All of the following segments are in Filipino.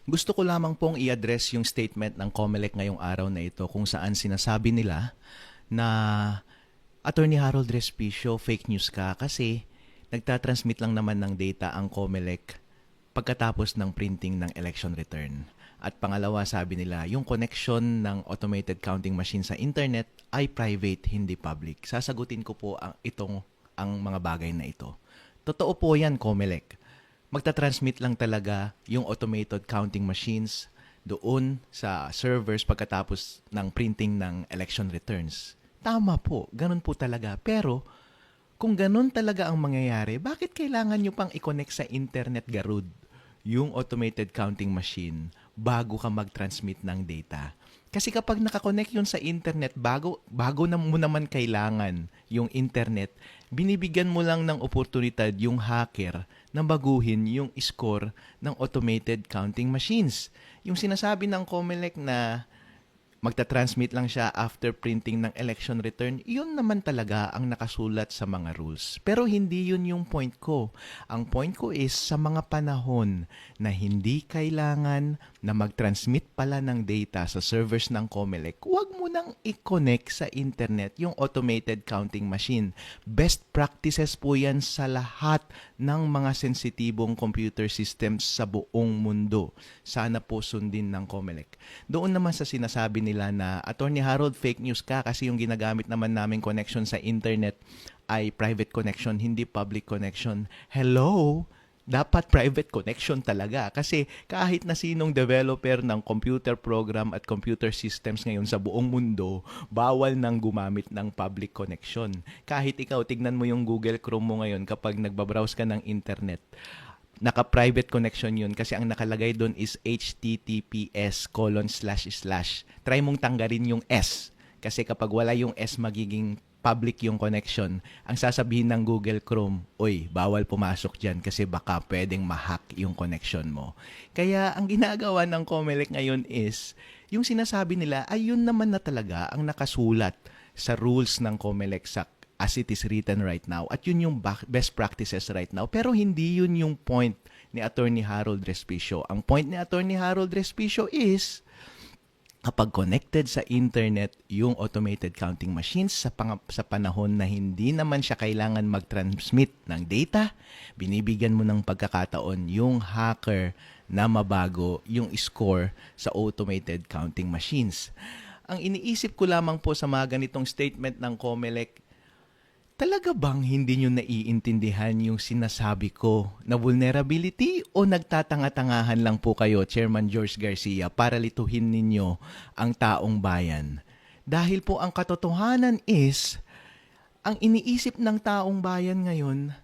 Gusto ko lamang pong i-address yung statement ng COMELEC ngayong araw na ito kung saan sinasabi nila na Attorney Harold Respicio, fake news ka kasi nagtatransmit lang naman ng data ang COMELEC pagkatapos ng printing ng election return. At pangalawa, sabi nila, yung connection ng automated counting machine sa internet ay private, hindi public. Sasagutin ko po ang mga bagay na ito. Totoo po yan, COMELEC. Magta-transmit lang talaga yung automated counting machines doon sa servers pagkatapos ng printing ng election returns. Tama po, ganun po talaga. Pero kung ganun talaga ang mangyayari, bakit kailangan nyo pang i-connect sa internet, Garud, yung automated counting machine bago ka mag-transmit ng data? Kasi kapag nakakonect yun sa internet, bago na mo naman kailangan yung internet, binibigyan mo lang ng oportunidad yung hacker na baguhin yung score ng automated counting machines. Yung sinasabi ng COMELEC na magta-transmit lang siya after printing ng election return, yun naman talaga ang nakasulat sa mga rules. Pero hindi yun yung point ko. Ang point ko is sa mga panahon na hindi kailangan na mag-transmit pala ng data sa servers ng COMELEC, huwag mo nang i-connect sa internet yung automated counting machine. Best practices po yan sa lahat ng mga sensitibong computer systems sa buong mundo. Sana po sundin ng COMELEC. Doon naman sa sinasabi nila na, Attorney Harold, fake news ka kasi yung ginagamit naman namin connection sa internet ay private connection, hindi public connection. Hello? Dapat private connection talaga kasi kahit na sinong developer ng computer program at computer systems ngayon sa buong mundo, bawal nang gumamit ng public connection. Kahit ikaw, tignan mo yung Google Chrome mo ngayon kapag nagbabrowse ka ng internet, naka-private connection yun kasi ang nakalagay doon is https:// Try mong tanggalin yung S kasi kapag wala yung S, magiging public yung connection. Ang sasabihin ng Google Chrome, oy, bawal pumasok dyan kasi baka pwedeng ma-hack yung connection mo. Kaya ang ginagawa ng COMELEC ngayon is, yung sinasabi nila ay yun naman na talaga ang nakasulat sa rules ng COMELEC as it is written right now. At yun yung best practices right now. Pero hindi yun yung point ni Attorney Harold Respicio. Ang point ni Attorney Harold Respicio is, kapag connected sa internet yung automated counting machines sa panahon na hindi naman siya kailangan mag-transmit ng data, binibigyan mo ng pagkakataon yung hacker na mabago yung score sa automated counting machines. Ang iniisip ko lamang po sa mga ganitong statement ng COMELEC, talaga bang hindi nyo naiintindihan yung sinasabi ko na vulnerability o nagtatanga-tangahan lang po kayo, Chairman George Garcia, para lituhin ninyo ang taong bayan? Dahil po ang katotohanan is, ang iniisip ng taong bayan ngayon,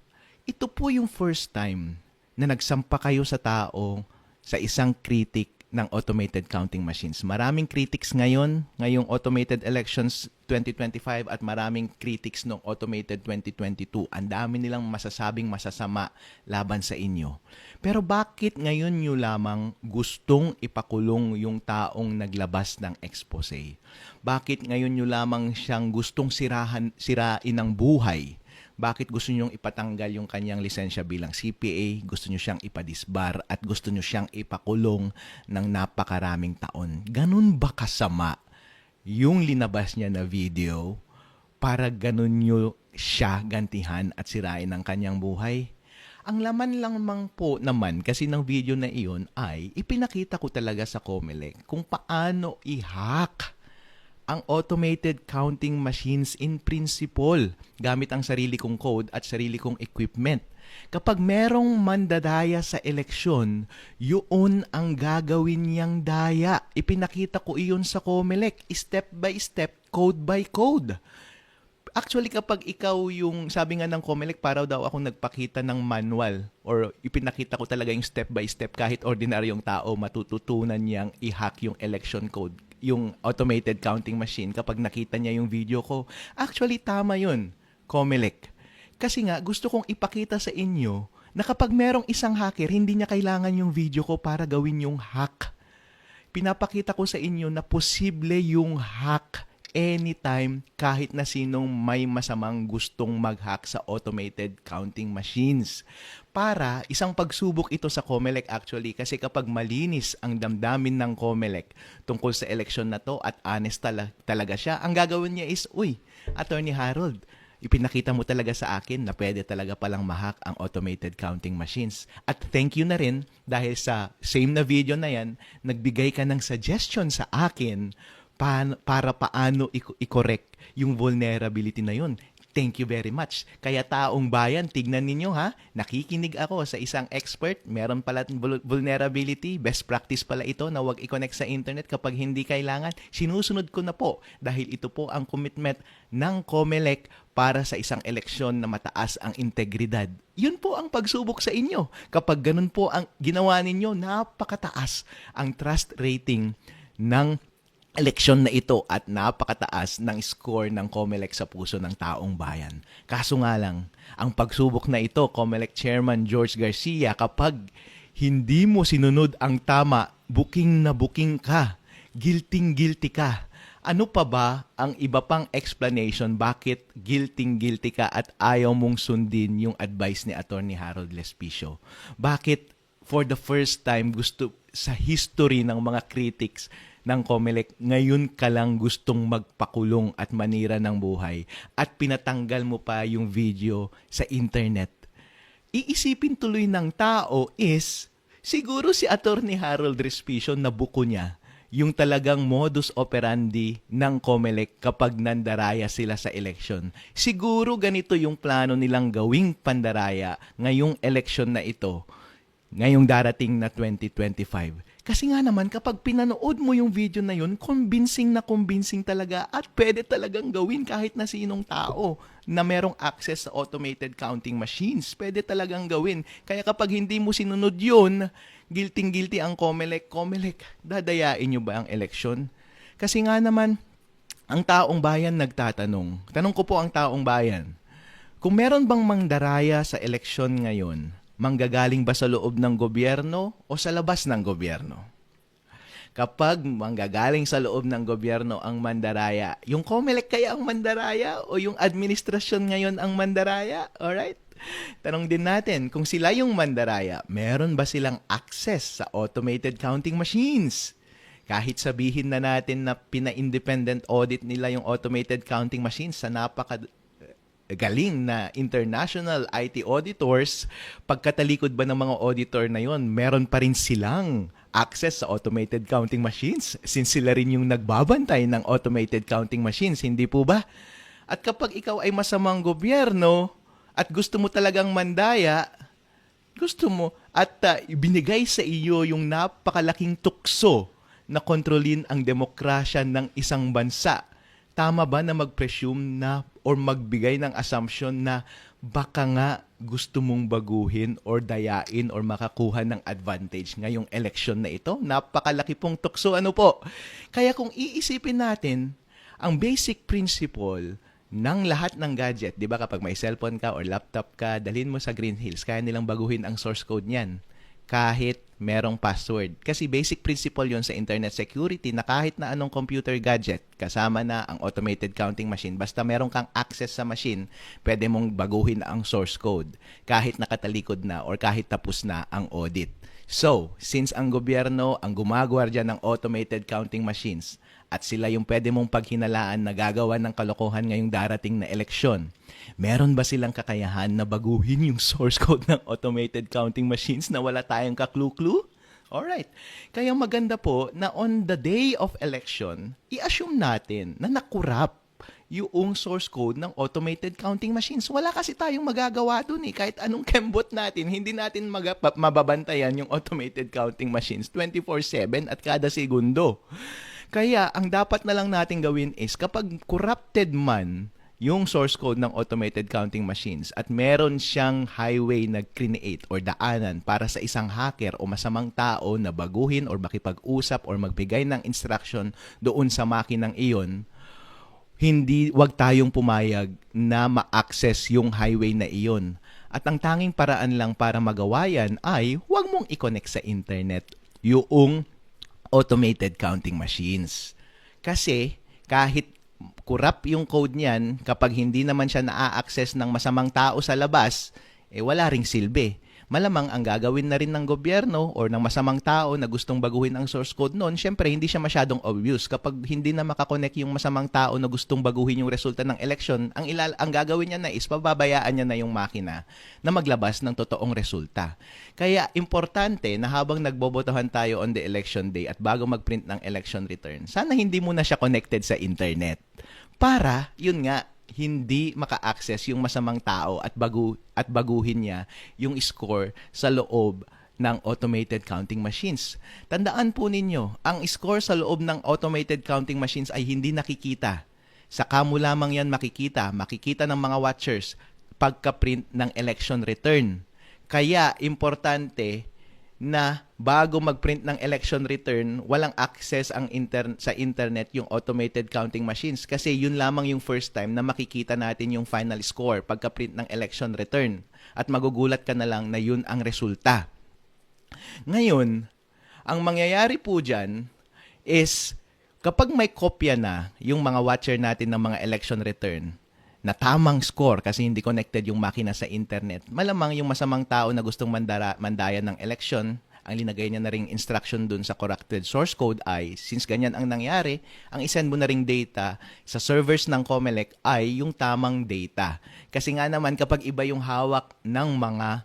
ito po yung first time na nagsampa kayo sa tao sa isang critic ng automated counting machines. Maraming critics ngayong automated elections 2025 at maraming critics ng automated 2022. Ang dami nilang masasabing masasama laban sa inyo. Pero bakit ngayon nyo lamang gustong ipakulong yung taong naglabas ng expose? Bakit ngayon nyo lamang siyang gustong sirain ang buhay? Bakit gusto nyong ipatanggal yung kanyang lisensya bilang CPA, gusto nyo siyang ipadisbar at gusto nyo siyang ipakulong ng napakaraming taon? Ganun ba kasama yung linabas niya na video para ganun nyo siya gantihan at sirain ang kanyang buhay? Ang laman lang po naman kasi ng video na iyon ay ipinakita ko talaga sa COMELEC kung paano i-hack ang automated counting machines in principle gamit ang sarili kong code at sarili kong equipment. Kapag merong mandadaya sa eleksyon, yun ang gagawin niyang daya. Ipinakita ko iyon sa COMELEC, step by step, code by code. Actually, kapag ikaw yung, sabi nga ng COMELEC, para daw akong nagpakita ng manual or ipinakita ko talaga yung step by step kahit ordinaryong tao matututunan niyang i-hack yung election code, yung automated counting machine kapag nakita niya yung video ko. Actually, tama yun, COMELEC. Kasi nga, gusto kong ipakita sa inyo na kapag merong isang hacker, hindi niya kailangan yung video ko para gawin yung hack. Pinapakita ko sa inyo na posible yung hack anytime kahit na sinong may masamang gustong mag-hack sa automated counting machines. Para isang pagsubok ito sa COMELEC actually, kasi kapag malinis ang damdamin ng COMELEC tungkol sa eleksyon na to at honest talaga siya, ang gagawin niya is, uy, Attorney Harold, ipinakita mo talaga sa akin na pwede talaga palang mahack ang automated counting machines. At thank you na rin dahil sa same na video na yan, nagbigay ka ng suggestion sa akin para paano i-correct yung vulnerability na yun. Thank you very much. Kaya taong bayan, tignan ninyo ha, nakikinig ako sa isang expert, meron pala vulnerability, best practice pala ito na huwag i-connect sa internet kapag hindi kailangan. Sinusunod ko na po dahil ito po ang commitment ng COMELEC para sa isang eleksyon na mataas ang integridad. Yun po ang pagsubok sa inyo. Kapag ganun po ang ginawa ninyo, napakataas ang trust rating ng eleksyon na ito at napakataas ng score ng COMELEC sa puso ng taong bayan. Kaso nga lang, ang pagsubok na ito, COMELEC Chairman George Garcia, kapag hindi mo sinunod ang tama, booking na booking ka, guilty ka. Ano pa ba ang iba pang explanation bakit guilty ka at ayaw mong sundin yung advice ni Attorney Harold Lespicio? Bakit for the first time gusto sa history ng mga critics ng COMELEC, ngayon ka lang gustong magpakulong at manira ng buhay at pinatanggal mo pa yung video sa internet? Iisipin tuloy ng tao is, siguro si Attorney Harold Respicio na buko niya yung talagang modus operandi ng COMELEC kapag nandaraya sila sa eleksyon. Siguro ganito yung plano nilang gawing pandaraya ngayong eleksyon na ito, ngayong darating na 2025. Kasi nga naman, kapag pinanood mo yung video na yun, convincing talaga at pwede talagang gawin kahit na sinong tao na merong access sa automated counting machines. Pwede talagang gawin. Kaya kapag hindi mo sinunod yun, guilty ang COMELEC. COMELEC, dadayain nyo ba ang eleksyon? Kasi nga naman, ang taong bayan nagtatanong. Tanong ko po ang taong bayan, kung meron bang mangdaraya sa eleksyon ngayon, manggagaling ba sa loob ng gobyerno o sa labas ng gobyerno? Kapag manggagaling sa loob ng gobyerno ang mandaraya, yung COMELEC kaya ang mandaraya o yung administrasyon ngayon ang mandaraya? Alright? Tanong din natin, kung sila yung mandaraya, meron ba silang access sa automated counting machines? Kahit sabihin na natin na pina-independent audit nila yung automated counting machines sa galing na international IT auditors, pagkatalikod ba ng mga auditor na yon, meron pa rin silang access sa automated counting machines since sila rin yung nagbabantay ng automated counting machines, hindi po ba? At kapag ikaw ay masamang gobyerno at gusto mo talagang mandaya, gusto mo at binigay sa iyo yung napakalaking tukso na kontrolin ang demokrasya ng isang bansa, tama ba na mag-presume na or magbigay ng assumption na baka nga gusto mong baguhin or dayain or makakuha ng advantage ngayong eleksyon na ito? Napakalaki pong tukso, ano po? Kaya kung iisipin natin, ang basic principle ng lahat ng gadget, di ba kapag may cellphone ka or laptop ka, dalhin mo sa Green Hills, kaya nilang baguhin ang source code niyan kahit merong password. Kasi basic principle yon sa internet security na kahit na anong computer gadget, kasama na ang automated counting machine, basta meron kang access sa machine, pwede mong baguhin ang source code kahit nakatalikod na or kahit tapos na ang audit. So, since ang gobyerno ang gumagwardya ng automated counting machines at sila yung pwede mong paghinalaan na gagawa ng kalokohan ngayong darating na eleksyon, meron ba silang kakayahan na baguhin yung source code ng automated counting machines na wala tayong kaklu-clue? Alright. Kaya maganda po na on the day of election, i-assume natin na nakurap yung source code ng automated counting machines. Wala kasi tayong magagawa dun eh. Kahit anong kembot natin, hindi natin mababantayan yung automated counting machines 24/7 at kada segundo. Kaya ang dapat na lang natin gawin is kapag corrupted man yung source code ng automated counting machines at meron siyang highway na create or daanan para sa isang hacker o masamang tao na baguhin or makipag-usap or magbigay ng instruction doon sa makinang iyon, wag tayong pumayag na ma-access yung highway na iyon. At ang tanging paraan lang para magawa yan ay wag mong i-connect sa internet yung automated counting machines. Kasi kahit corrupt yung code niyan, kapag hindi naman siya na-access ng masamang tao sa labas, wala ring silbi. Malamang ang gagawin na rin ng gobyerno or ng masamang tao na gustong baguhin ang source code noon, syempre hindi siya masyadong obvious. Kapag hindi na makakonect yung masamang tao na gustong baguhin yung resulta ng election, ang gagawin niya na is pababayaan niya na yung makina na maglabas ng totoong resulta. Kaya importante na habang nagbobotohan tayo on the election day at bago mag-print ng election return, sana hindi muna siya connected sa internet. Para, yun nga, hindi maka-access yung masamang tao at baguhin niya yung score sa loob ng automated counting machines. Tandaan po ninyo, ang score sa loob ng automated counting machines ay hindi nakikita. Saka mo lamang yan makikita ng mga watchers pagka-print ng election return. Kaya importante na bago mag-print ng election return, walang access sa internet yung automated counting machines kasi yun lamang yung first time na makikita natin yung final score pagka-print ng election return at magugulat ka na lang na yun ang resulta. Ngayon, ang mangyayari po dyan is kapag may kopya na yung mga watcher natin ng mga election return na tamang score kasi hindi connected yung makina sa internet, malamang yung masamang tao na gustong mandaya ng election, ang linagay niya na ring instruction dun sa corrected source code ay, since ganyan ang nangyari, ang isend mo na ring data sa servers ng COMELEC ay yung tamang data. Kasi nga naman kapag iba yung hawak ng mga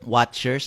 watcher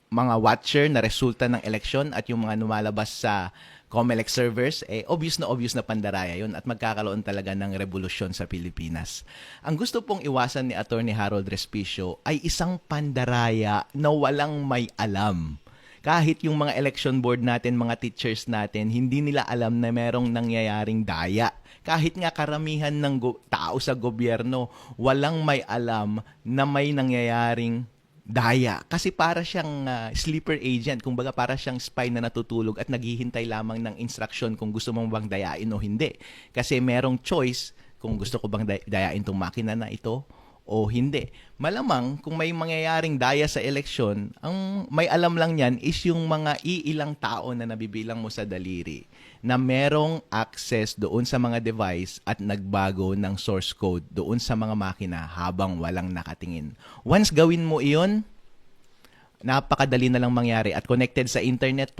mga watcher na resulta ng election at yung mga lumalabas sa COMELEC servers, obvious na pandaraya yun at magkakaroon talaga ng revolusyon sa Pilipinas. Ang gusto pong iwasan ni Attorney Harold Respicio ay isang pandaraya na walang may alam. Kahit yung mga election board natin, mga teachers natin, hindi nila alam na merong nangyayaring daya. Kahit nga karamihan ng tao sa gobyerno, walang may alam na may nangyayaring daya. Kasi para siyang sleeper agent, kumbaga para siyang spy na natutulog at naghihintay lamang ng instruction kung gusto mong bang dayain o hindi. Kasi merong choice kung gusto ko bang dayain tong makina na ito o hindi. Malamang kung may mangyayaring daya sa eleksyon, ang may alam lang yan is yung mga iilang tao na nabibilang mo sa daliri na merong access doon sa mga device at nagbago ng source code doon sa mga makina habang walang nakatingin. Once gawin mo iyon, napakadali na lang mangyari at connected sa internet,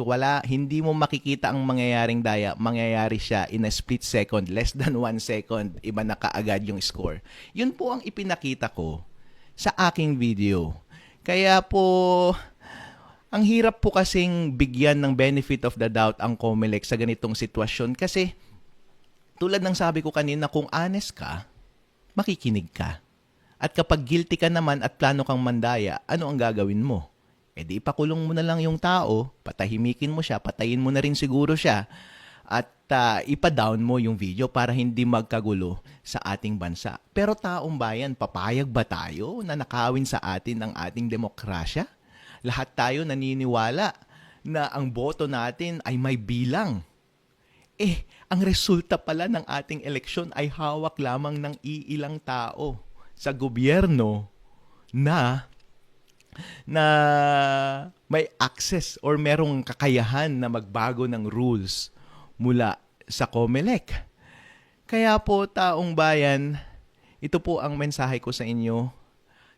hindi mo makikita ang mangyayaring daya, mangyayari siya in a split second, less than 1 second, iba na kaagad yung score. Yun po ang ipinakita ko sa aking video. Kaya po, ang hirap po kasing bigyan ng benefit of the doubt ang COMELEC sa ganitong sitwasyon kasi tulad ng sabi ko kanina, kung honest ka, makikinig ka. At kapag guilty ka naman at plano kang mandaya, ano ang gagawin mo? Di ipakulong mo na lang yung tao, patahimikin mo siya, patayin mo na rin siguro siya, at ipa-down mo yung video para hindi magkagulo sa ating bansa. Pero taong bayan, papayag ba tayo na nakawin sa atin ang ating demokrasya? Lahat tayo naniniwala na ang boto natin ay may bilang. Ang resulta pala ng ating eleksyon ay hawak lamang ng iilang tao sa gobyerno na may access or merong kakayahan na magbago ng rules mula sa COMELEC. Kaya po, taong bayan, ito po ang mensahe ko sa inyo.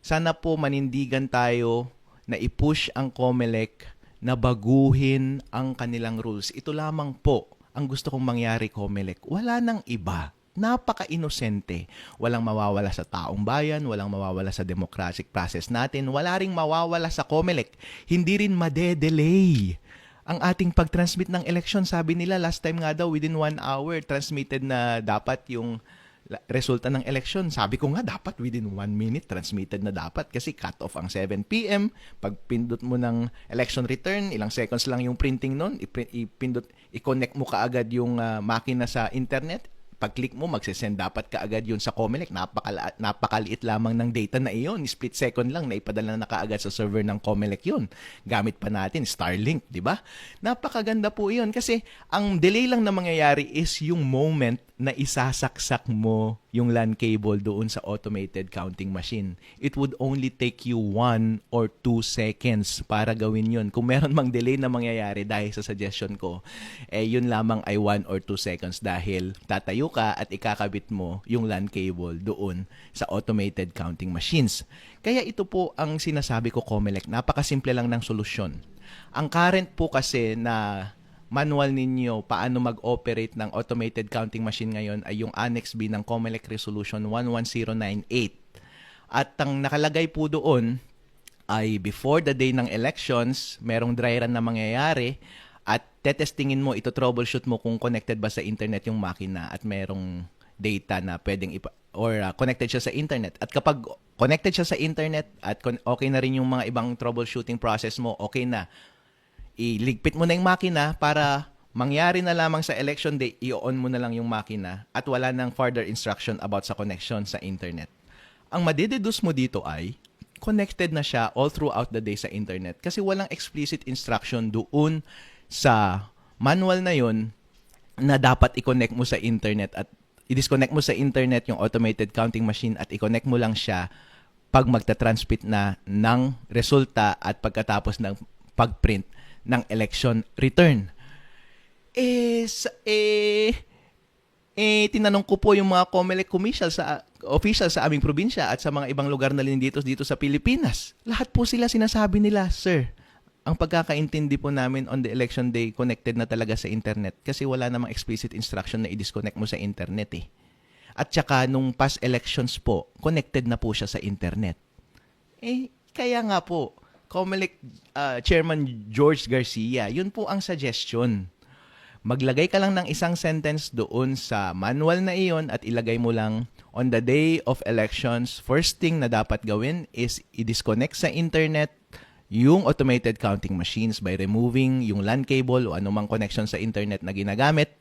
Sana po manindigan tayo na i-push ang COMELEC na baguhin ang kanilang rules. Ito lamang po ang gusto kong mangyari, COMELEC. Wala nang iba. Napaka-inosente. Walang mawawala sa taong bayan, walang mawawala sa democratic process natin, wala ring mawawala sa COMELEC. Hindi rin madedelay ang ating pag-transmit ng election. Sabi nila last time nga daw, within 1 hour, transmitted na dapat yung resulta ng election. Sabi ko nga, dapat within 1 minute, transmitted na dapat kasi cut-off ang 7 p.m. Pag pindot mo ng election return, ilang seconds lang yung printing nun, i-connect mo kaagad yung makina sa internet. Pag-click mo, magsisend dapat kaagad yun sa COMELEC. Napakaliit lamang ng data na iyon. Split second lang na ipadala na kaagad sa server ng COMELEC yun. Gamit pa natin Starlink, di ba? Napakaganda po iyon kasi ang delay lang na mangyayari is yung moment na isasaksak mo yung LAN cable doon sa automated counting machine. It would only take you 1 or 2 seconds para gawin yun. Kung meron mang delay na mangyayari dahil sa suggestion ko, yun lamang ay 1 or 2 seconds dahil tatayo ka at ikakabit mo yung LAN cable doon sa automated counting machines. Kaya ito po ang sinasabi ko, Comelec, napakasimple lang ng solusyon. Ang current po kasi na manual ninyo paano mag-operate ng automated counting machine ngayon ay yung Annex B ng COMELEC Resolution 11098. At ang nakalagay po doon ay before the day ng elections, merong dry run na mangyayari at tetestingin mo, ito troubleshoot mo kung connected ba sa internet yung makina at merong data na pwedeng connected siya sa internet. At kapag connected siya sa internet at okay na rin yung mga ibang troubleshooting process mo, okay na, iligpit mo na yung makina para mangyari na lamang sa election day, i-on mo na lang yung makina at wala nang further instruction about sa connection sa internet. Ang madideduce mo dito ay connected na siya all throughout the day sa internet kasi walang explicit instruction doon sa manual na yun na dapat i-connect mo sa internet at i-disconnect mo sa internet yung automated counting machine at i-connect mo lang siya pag magta-transmit na ng resulta at pagkatapos ng pag-print ng election return. Tinanong ko po yung mga COMELEC officials sa aming probinsya at sa mga ibang lugar na rin dito sa Pilipinas. Lahat po sila sinasabi nila, sir, ang pagkakaintindi po namin on the election day, connected na talaga sa internet kasi wala namang explicit instruction na i-disconnect mo sa internet . At saka nung past elections po, connected na po siya sa internet. Kaya nga po, COMELEC Chairman George Garcia, yun po ang suggestion. Maglagay ka lang ng isang sentence doon sa manual na iyon at ilagay mo lang, on the day of elections, first thing na dapat gawin is i-disconnect sa internet yung automated counting machines by removing yung LAN cable o anumang connection sa internet na ginagamit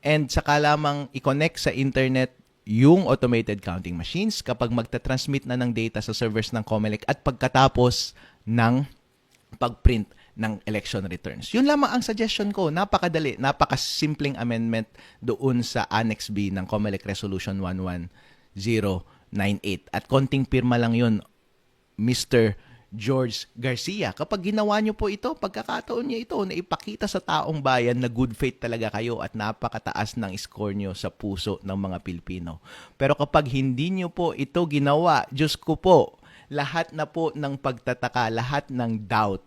and saka lamang i-connect sa internet yung automated counting machines kapag magta-transmit na ng data sa servers ng COMELEC at pagkatapos ng pag-print ng election returns. Yun lamang ang suggestion ko. Napakadali, napakasimpleng amendment doon sa Annex B ng COMELEC Resolution 11098. At konting pirma lang yun, Mr. George Garcia. Kapag ginawa nyo po ito, pagkakataon niya ito na ipakita sa taong bayan na good faith talaga kayo at napakataas ng score nyo sa puso ng mga Pilipino. Pero kapag hindi nyo po ito ginawa, Diyos ko po, lahat na po ng pagtataka, lahat ng doubt,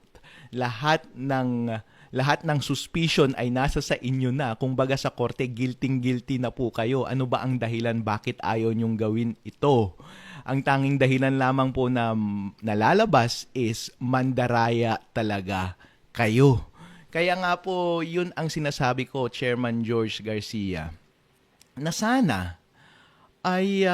lahat ng suspicion ay nasa sa inyo na. Kung baga sa korte, guilty na po kayo. Ano ba ang dahilan bakit ayaw nyong gawin ito? Ang tanging dahilan lamang po na nalalabas is mandaraya talaga kayo. Kaya nga po, yun ang sinasabi ko, Chairman George Garcia, na sana ay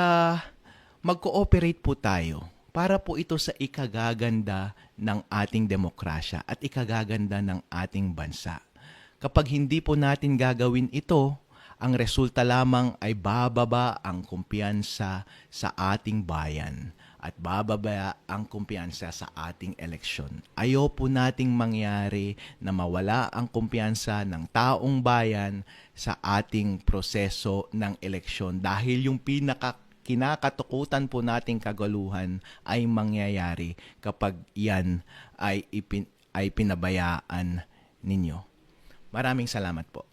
mag-cooperate po tayo para po ito sa ikagaganda ng ating demokrasya at ikagaganda ng ating bansa. Kapag hindi po natin gagawin ito, ang resulta lamang ay bababa ang kumpiyansa sa ating bayan at bababa ang kumpiyansa sa ating eleksyon. Ayaw po nating mangyari na mawala ang kumpiyansa ng taong bayan sa ating proseso ng eleksyon dahil yung kinakatukutan po nating kagaluhan ay mangyayari kapag yan ay pinabayaan ninyo. Maraming salamat po.